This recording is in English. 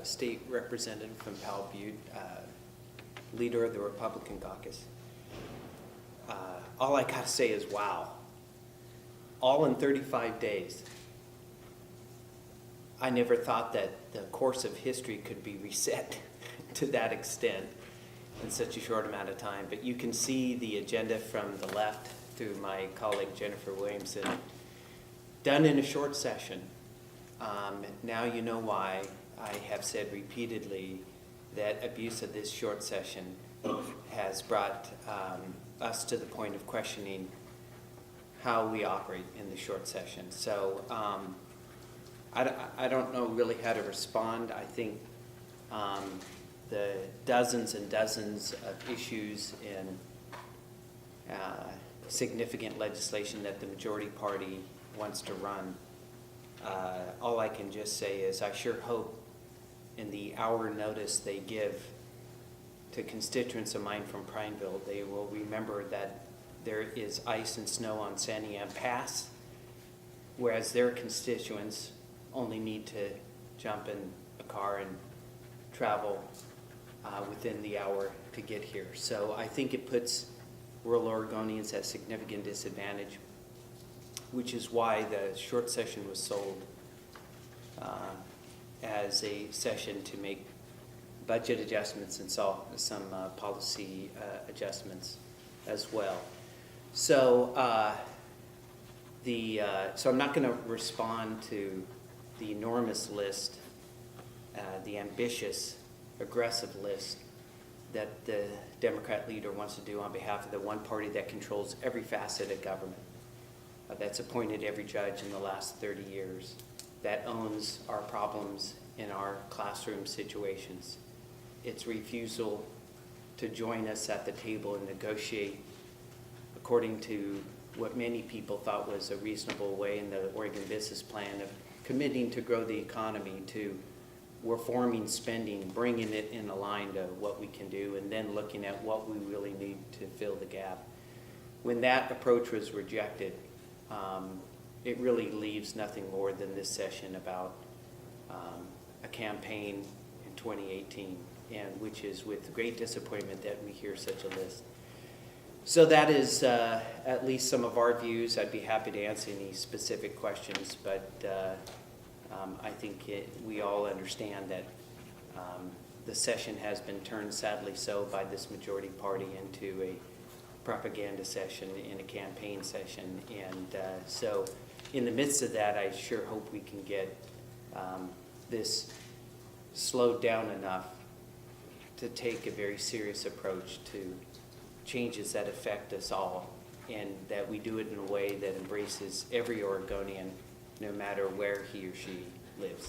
state representative from Powell, Butte, leader of the Republican caucus. All I gotta say is wow. All in 35 days. I never thought that the course of history could be reset to that extent in such a short amount of time. But you can see the agenda from the left through my colleague Jennifer Williamson, done in a short session. Now you know why I have said repeatedly that abuse of this short session has brought us to the point of questioning how we operate in the short session. So I don't know really how to respond. I think the dozens and dozens of issues in significant legislation that the majority party wants to run, all I can just say is I sure hope in the hour notice they give to constituents of mine from Prineville, they will remember that there is ice and snow on Santiam Pass, whereas their constituents only need to jump in a car and travel within the hour to get here. So I think it puts rural Oregonians at significant disadvantage, which is why the short session was sold as a session to make budget adjustments and some policy adjustments as well. So so I'm not going to respond to the enormous list, the ambitious, aggressive list that the Democrat leader wants to do on behalf of the one party that controls every facet of government, that's appointed every judge in the last 30 years, that owns our problems in our classroom situations. Its refusal to join us at the table and negotiate according to what many people thought was a reasonable way in the Oregon business plan of committing to grow the economy, to reforming spending, bringing it in line to what we can do, and then looking at what we really need to fill the gap. When that approach was rejected, it really leaves nothing more than this session about a campaign in 2018, and which is with great disappointment that we hear such a list. So that is at least some of our views. I'd be happy to answer any specific questions, but I think we all understand that the session has been turned, sadly so, by this majority party into a propaganda session and a campaign session. And so in the midst of that, I sure hope we can get this slowed down enough to take a very serious approach to changes that affect us all, and that we do it in a way that embraces every Oregonian, no matter where he or she lives.